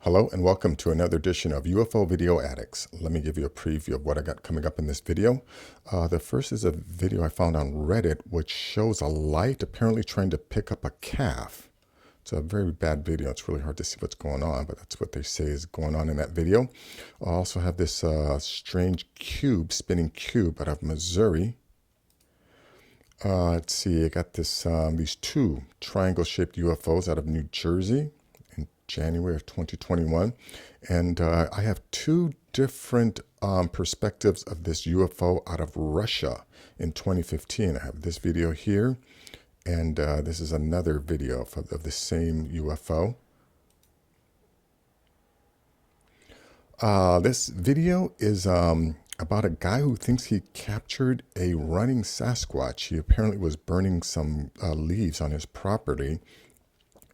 Hello and welcome to another edition of UFO Video Addicts. Let me give you a preview of what I got coming up in this video. The first is a video I found on Reddit which shows a light apparently trying to pick up a calf. It's a very bad video. It's really hard to see what's going on, but that's what they say is going on in that video. I also have this strange cube, spinning cube out of Missouri. Let's see, I got this these two triangle-shaped UFOs out of New Jersey. January of 2021, and I have two different perspectives of this UFO out of Russia in 2015. I have this video here, and this is another video of the same UFO. This video is about a guy who thinks he captured a running Sasquatch. He apparently was burning some leaves on his property,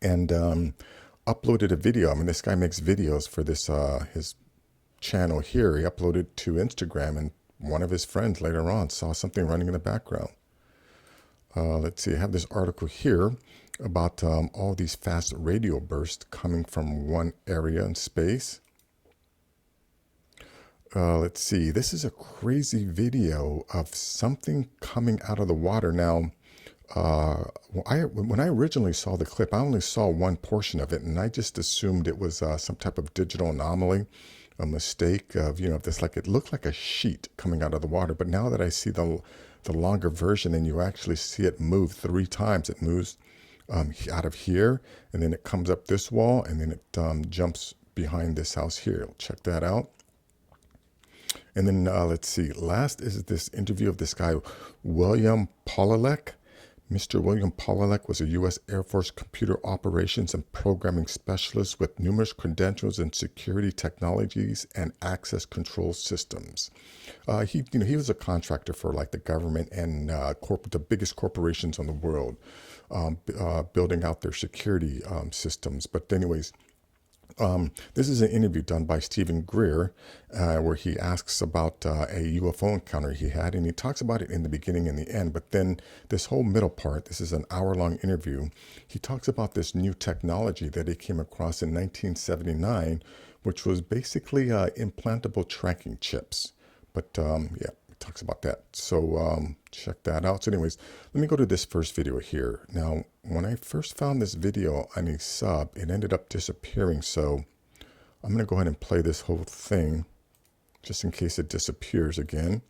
and uploaded a video. I mean, this guy makes videos for this his channel here. He uploaded to Instagram, and one of his friends later on saw something running in the background. Let's see, I have this article here about all these fast radio bursts coming from one area in space. Let's see, this is a crazy video of something coming out of the water. Now, when I originally saw the clip, I only saw one portion of it, and I just assumed it was some type of digital anomaly, a mistake of, this, like, it looked like a sheet coming out of the water. But now that I see the longer version, and you actually see it move 3 times, it moves out of here, and then it comes up this wall, and then it jumps behind this house here. Check that out. And then let's see, last is this interview of this guy, William Polalek. Mr. William Polalek was a U.S. Air Force computer operations and programming specialist with numerous credentials in security technologies and access control systems. He was a contractor for like the government and the biggest corporations in the world, building out their security systems. But anyways, this is an interview done by Stephen Greer, where he asks about a UFO encounter he had, and he talks about it in the beginning and the end. But then this whole middle part, this is an hour-long interview, he talks about this new technology that he came across in 1979, which was basically implantable tracking chips. But yeah, he talks about that. So check that out. So anyways, let me go to this first video here. Now, when I first found this video on a sub, it ended up disappearing. So I'm going to go ahead and play this whole thing just in case it disappears again.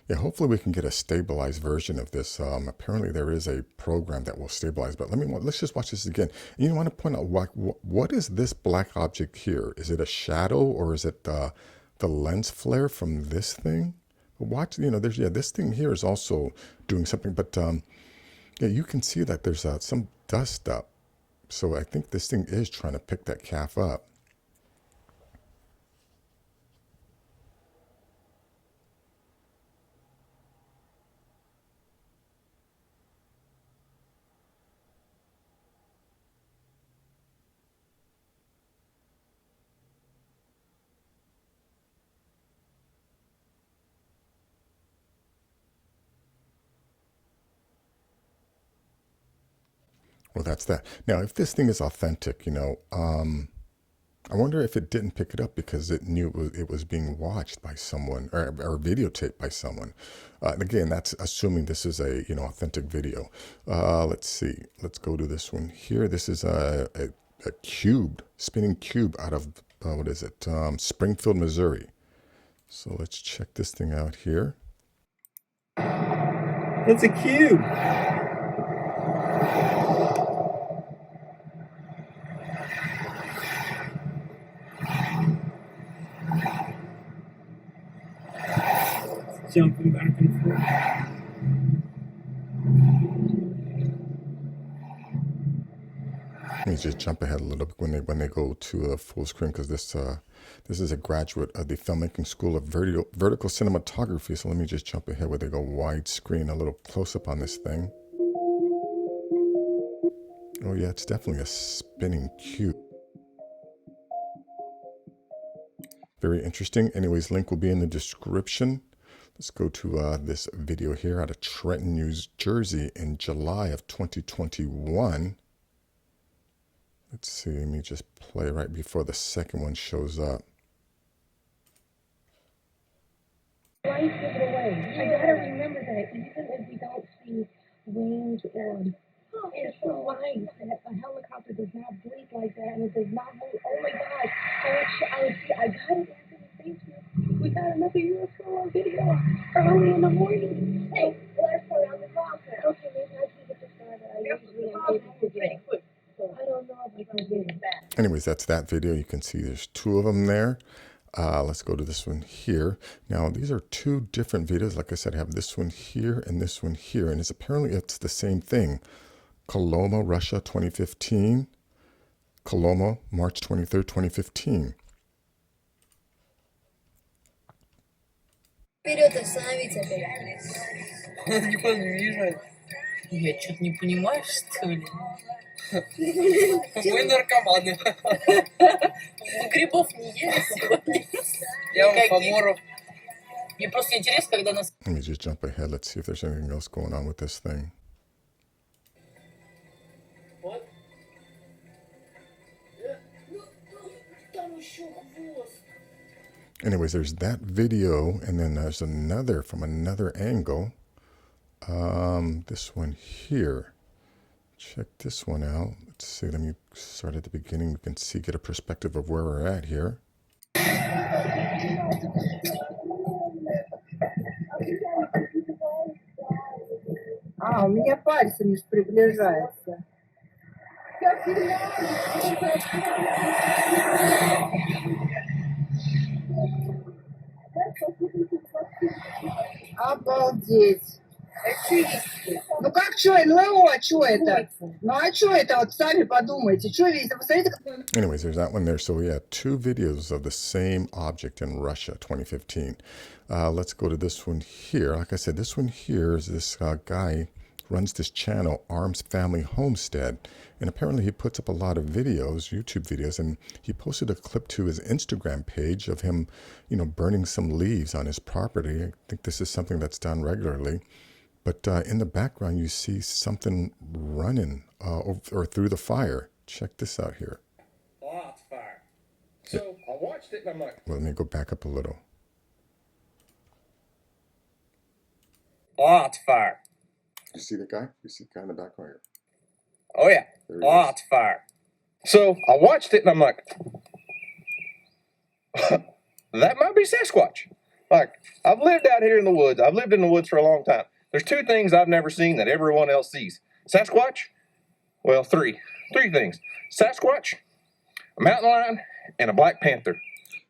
Yeah, hopefully we can get a stabilized version of this. Apparently there is a program that will stabilize, but let's just watch this again. And you want to point out what is this black object here? Is it a shadow, or is it the lens flare from this thing? But watch, this thing here is also doing something, but yeah, you can see that there's some dust up. So I think this thing is trying to pick that calf up. Well, that's that. Now, if this thing is authentic, I wonder if it didn't pick it up because it knew it was being watched by someone or videotaped by someone. Again, that's assuming this is a authentic video. Let's see. Let's go to this one here. This is a cube, spinning cube out of what is it? Springfield, Missouri. So let's check this thing out here. It's a cube. Jumping back and forth. Let me just jump ahead a little bit when they go to a full screen, because this is a graduate of the Filmmaking School of Vertical Cinematography. So let me just jump ahead where they go widescreen, a little close up on this thing. Oh yeah, it's definitely a spinning cube. Very interesting. Anyways, link will be in the description. Let's go to this video here out of Trenton, New Jersey in July of 2021. Let's see, let me just play right before the second one shows up. Life is away. I gotta remember that even if we don't see wings it's so light that a helicopter does not blink like that and it does not move. Oh my God. I got it after the Facebook. We got another UFO on video early in the morning. Hey, let's go around the clock. Okay, maybe I can get the star that I usually am able to get. I don't know if I can get it back. Anyways, that's that video. You can see there's two of them there. Let's go to this one here. Now, these are two different videos. Like I said, I have this one here and this one here. And it's the same thing. Coloma, Russia, 2015. Coloma, March 23rd, 2015. Вперед, остановиться опять. Не подвижно. Я что-то не понимаешь, что ли? Мы наркоманы. Вы грибов не ели сегодня? Я вам поморов. Мне просто интересно, когда нас... Let me just jump ahead. Let's see if there's anything else going on with this thing. Вот. Там еще хвост. Anyways, there's that video, and then there's another from another angle. This one here. Check this one out. Let's see. Let me start at the beginning. We can see, get a perspective of where we're at here. У меня пальцами приближается. Обалдеть. Ну как что, НЛО, а что это? Ну а что это? Вот сами подумайте. Что видите? Посмотрите, как... Anyways, there's that one there. So we had two videos of the same object in Russia, 2015. Let's go to this one here. Like I said, this one here is this guy runs this channel, Arms Family Homestead. And apparently he puts up a lot of videos, YouTube videos, and he posted a clip to his Instagram page of him, burning some leaves on his property. I think this is something that's done regularly. But in the background, you see something running or through the fire. Check this out here. Oh, it's fire. So I watched it and I'm like, Well, let me go back up a little. oh, it's fire. You see the guy? You see the guy in the background here? Oh, yeah. There he Oh, is. it's fire. So I watched it and I'm like, that might be Sasquatch. Like, I've lived out here in the woods. I've lived in the woods for a long time. There's two things I've never seen that everyone else sees. Sasquatch, well, three things. Sasquatch, a mountain lion, and a black panther.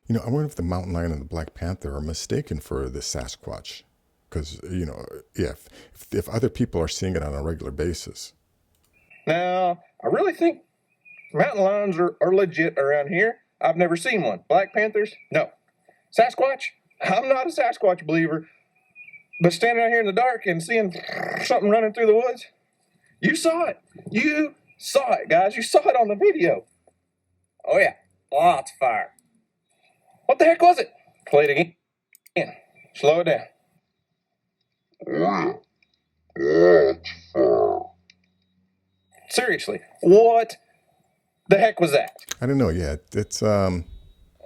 I wonder if the mountain lion and the black panther are mistaken for the Sasquatch. Because, if other people are seeing it on a regular basis. Now, I really think mountain lions are legit around here. I've never seen one. Black panthers, no. Sasquatch, I'm not a Sasquatch believer. But standing out here in the dark and seeing something running through the woods, you saw it. You saw it, guys. You saw it on the video. Oh, yeah. Oh, it's fire. What the heck was it? Play it again. Slow it down. Seriously, what the heck was that? I don't know. Yeah, it's Oh,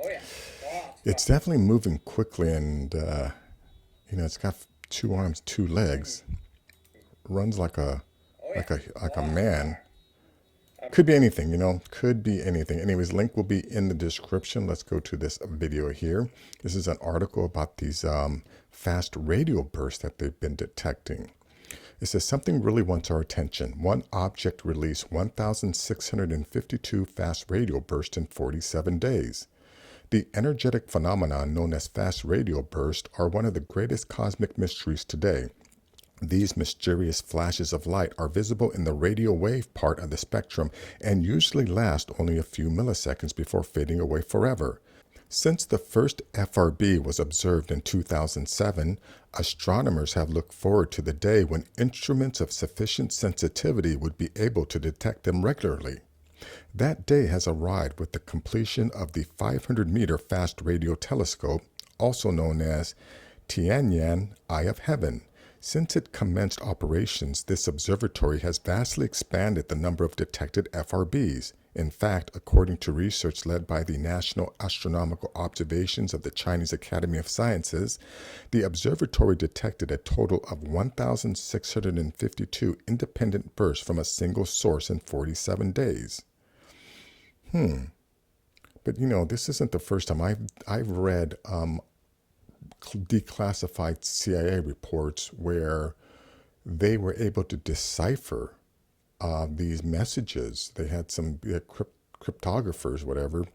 yeah. Oh, it's definitely moving quickly, and it's got two arms, two legs. Runs like a man. Could be anything, could be anything. Anyways, link will be in the description. Let's go to this video here. This is an article about these fast radio bursts that they've been detecting. It says something really wants our attention. One object released 1,652 fast radio bursts in 47 days. The energetic phenomenon known as fast radio bursts are one of the greatest cosmic mysteries today. These mysterious flashes of light are visible in the radio wave part of the spectrum and usually last only a few milliseconds before fading away forever. Since the first FRB was observed in 2007, astronomers have looked forward to the day when instruments of sufficient sensitivity would be able to detect them regularly. That day has arrived with the completion of the 500-meter fast radio telescope, also known as Tianyan Eye of Heaven. Since it commenced operations, this observatory has vastly expanded the number of detected FRBs. In fact, according to research led by the National Astronomical Observations of the Chinese Academy of Sciences, the observatory detected a total of 1,652 independent bursts from a single source in 47 days. But this isn't the first time I've read declassified CIA reports where they were able to decipher these messages. They had some cryptographers, whatever,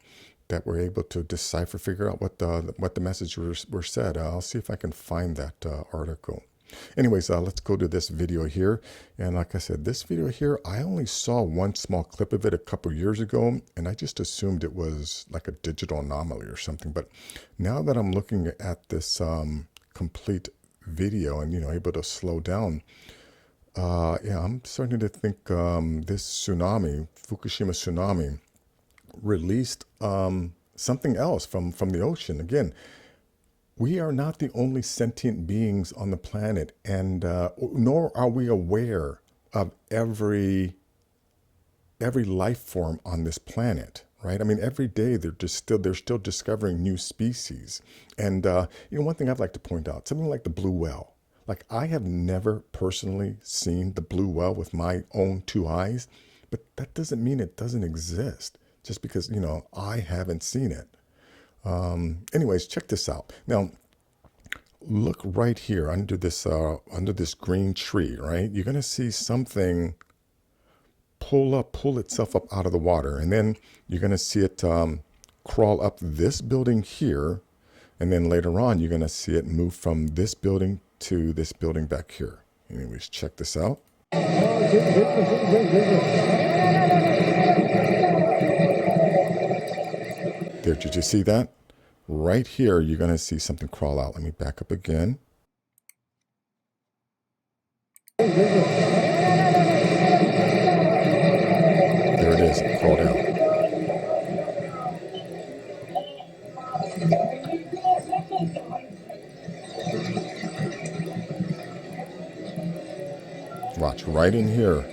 that were able to decipher, figure out what the messages were said. I'll see if I can find that article. Anyways, let's go to this video here. And like I said, this video here, I only saw one small clip of it a couple years ago, and I just assumed it was like a digital anomaly or something. But now that I'm looking at this complete video and, able to slow down, yeah, I'm starting to think this tsunami, Fukushima tsunami, released something else from the ocean. Again, we are not the only sentient beings on the planet, and nor are we aware of every life form on this planet, right? I mean, every day they're still discovering new species. And one thing I'd like to point out, something like the blue whale. Like, I have never personally seen the blue whale with my own two eyes, but that doesn't mean it doesn't exist just because, I haven't seen it. Anyways, check this out. Now, look right here under this green tree, right? You're going to see something pull itself up out of the water. And then you're going to see it crawl up this building here. And then later on, you're going to see it move from this building to this building back here. Anyways, check this out. There, did you see that? Right here, you're going to see something crawl out. Let me back up again. There it is, it crawled out. Watch, right in here.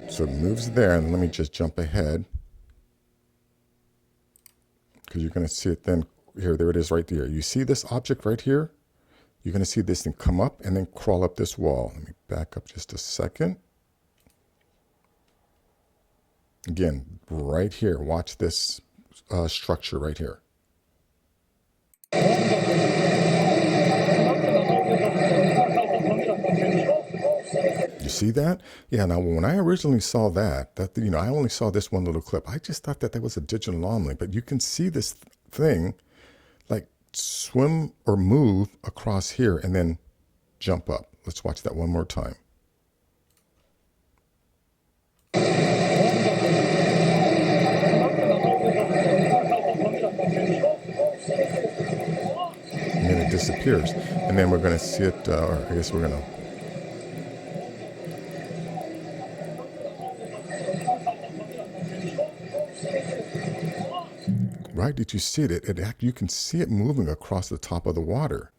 So it moves there, and let me just jump ahead, because you're going to see it then. Here, there it is right there. You see this object right here? You're going to see this thing come up and then crawl up this wall. Let me back up just a second. Again, right here. Watch this structure right here. You see that? Yeah, now when I originally saw that, I only saw this one little clip. I just thought that was a digital anomaly, but you can see this thing like swim or move across here and then jump up. Let's watch that one more time. And then it disappears. And then we're going to see it, or I guess we're going to... Right? Did you see it? You can see it moving across the top of the water.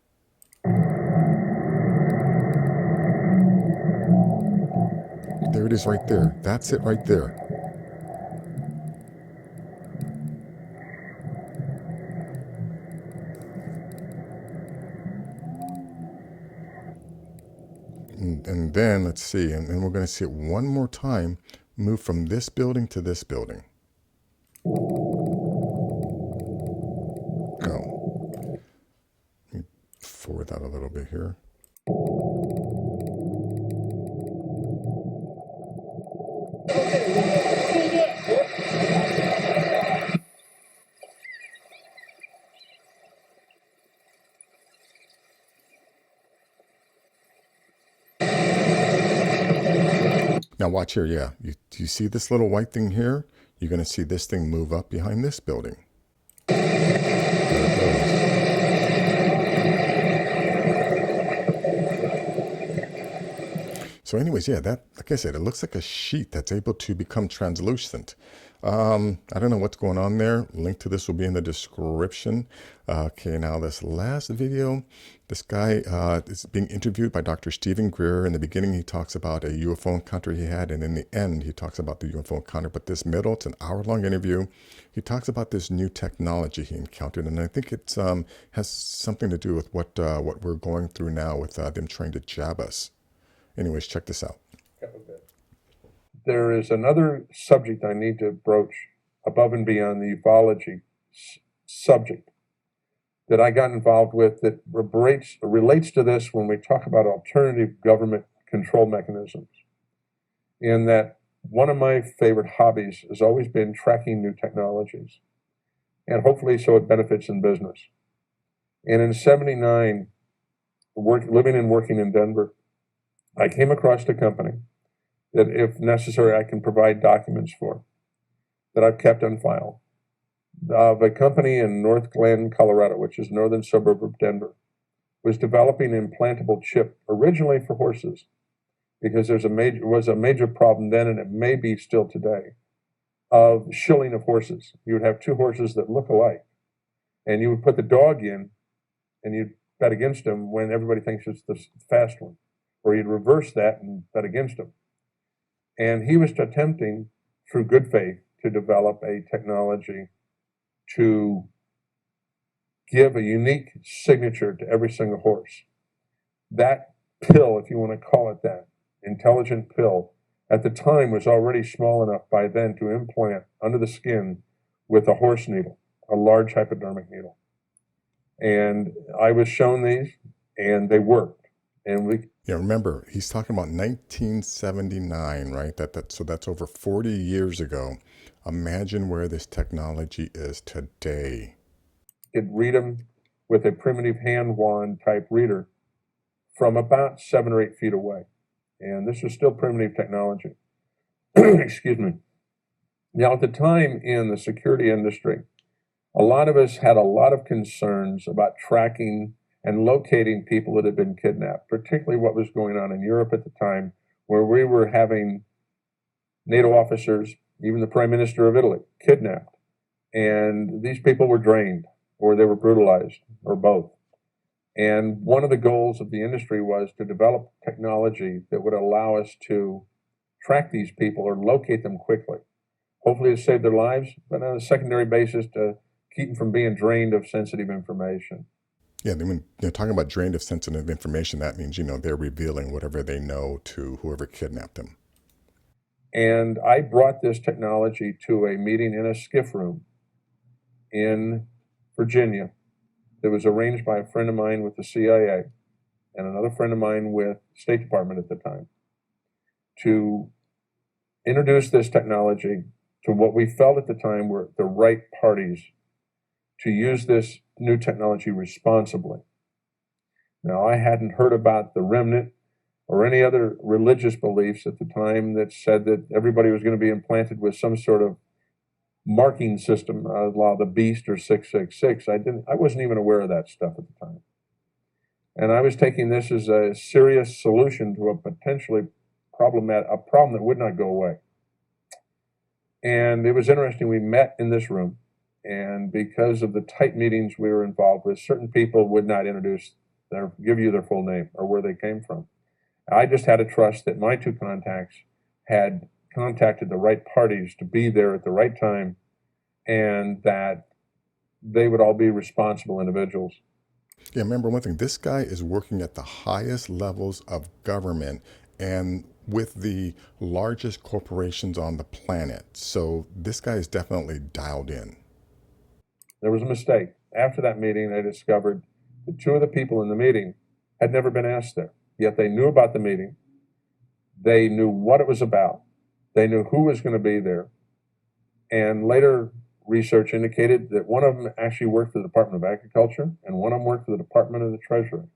There it is right there. That's it right there. And then, let's see, and then we're going to see it one more time, move from this building to this building. Go. Let me forward that a little bit here. Now watch here, yeah. You see this little white thing here? You're going to see this thing move up behind this building. There it goes. So anyways, yeah, that, like I said, it looks like a sheet that's able to become translucent. I don't know what's going on there. Link to this will be in the description. Okay, now this last video, this guy is being interviewed by Dr. Stephen Greer. In the beginning, he talks about a UFO encounter he had, and in the end, he talks about the UFO encounter. But this middle, it's an hour-long interview. He talks about this new technology he encountered, and I think it has something to do with what we're going through now with them trying to jab us. Anyways, check this out. There is another subject I need to broach above and beyond the ufology subject that I got involved with that relates to this when we talk about alternative government control mechanisms. In that one of my favorite hobbies has always been tracking new technologies, and hopefully so it benefits in business. And in '79, living and working in Denver, I came across a company that, if necessary, I can provide documents for, that I've kept on file. The company in North Glen, Colorado, which is a northern suburb of Denver, was developing an implantable chip originally for horses, because was a major problem then, and it may be still today, of shilling of horses. You would have two horses that look alike, and you would put the dog in, and you'd bet against him when everybody thinks it's the fast one, or you'd reverse that and bet against him. And he was attempting, through good faith, to develop a technology to give a unique signature to every single horse. That pill, if you want to call it that, intelligent pill, at the time was already small enough by then to implant under the skin with a horse needle, a large hypodermic needle. And I was shown these, and they worked. And yeah, remember, he's talking about 1979, right? So that's over 40 years ago. Imagine where this technology is today. You could read them with a primitive hand wand type reader from about 7 or 8 feet away. And this was still primitive technology. Excuse me. Now, at the time in the security industry, a lot of us had a lot of concerns about tracking and locating people that had been kidnapped, particularly what was going on in Europe at the time, where we were having NATO officers, even the Prime Minister of Italy, kidnapped. And these people were drained, or they were brutalized, or both. And one of the goals of the industry was to develop technology that would allow us to track these people or locate them quickly, hopefully to save their lives, but on a secondary basis to keep them from being drained of sensitive information. Yeah, when you're talking about drained of sensitive information, that means, they're revealing whatever they know to whoever kidnapped them. And I brought this technology to a meeting in a skiff room in Virginia that was arranged by a friend of mine with the CIA and another friend of mine with the State Department at the time, to introduce this technology to what we felt at the time were the right parties to use this new technology responsibly. Now, I hadn't heard about the remnant or any other religious beliefs at the time that said that everybody was going to be implanted with some sort of marking system, la the beast or 666. I wasn't even aware of that stuff at the time. And I was taking this as a serious solution to a potentially a problem that would not go away. And it was interesting, we met in this room, and because of the tight meetings we were involved with, certain people would not give you their full name or where they came from. I just had to trust that my two contacts had contacted the right parties to be there at the right time, and that they would all be responsible individuals. Yeah, remember one thing, this guy is working at the highest levels of government and with the largest corporations on the planet. So this guy is definitely dialed in. There was a mistake. After that meeting, I discovered that 2 of the people in the meeting had never been asked there. Yet they knew about the meeting. They knew what it was about. They knew who was going to be there. And later research indicated that one of them actually worked for the Department of Agriculture and one of them worked for the Department of the Treasury.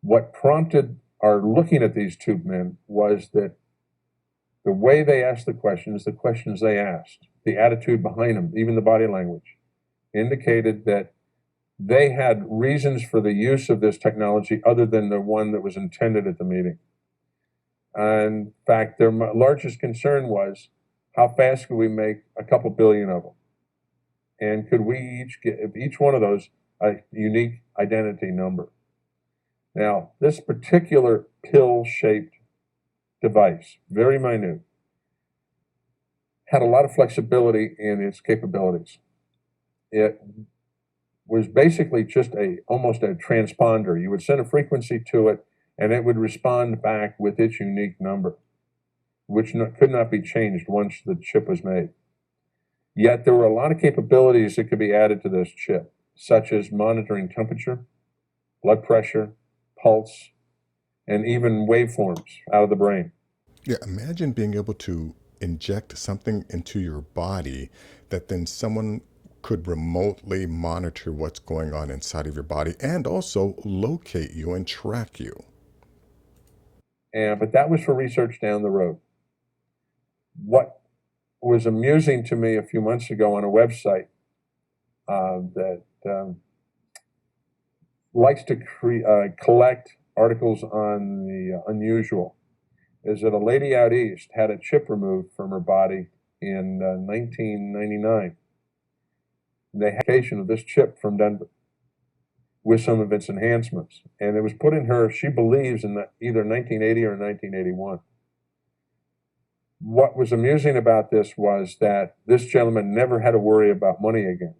What prompted our looking at these two men was that the way they asked the questions they asked, the attitude behind them, even the body language, indicated that they had reasons for the use of this technology other than the one that was intended at the meeting. In fact, their largest concern was, how fast could we make a couple billion of them? And could we each give each one of those a unique identity number? Now, this particular pill-shaped device, very minute, had a lot of flexibility in its capabilities. It was basically just almost a transponder. You would send a frequency to it, and it would respond back with its unique number, which could not be changed once the chip was made. Yet there were a lot of capabilities that could be added to this chip, such as monitoring temperature, blood pressure, pulse, and even waveforms out of the brain. Yeah, imagine being able to inject something into your body that then someone could remotely monitor what's going on inside of your body and also locate you and track you. But that was for research down the road. What was amusing to me a few months ago on a website that likes to collect articles on the unusual is that a lady out east had a chip removed from her body in 1999. They had a of this chip from Denver with some of its enhancements. And it was put in her, she believes, in either 1980 or 1981. What was amusing about this was that this gentleman never had to worry about money again.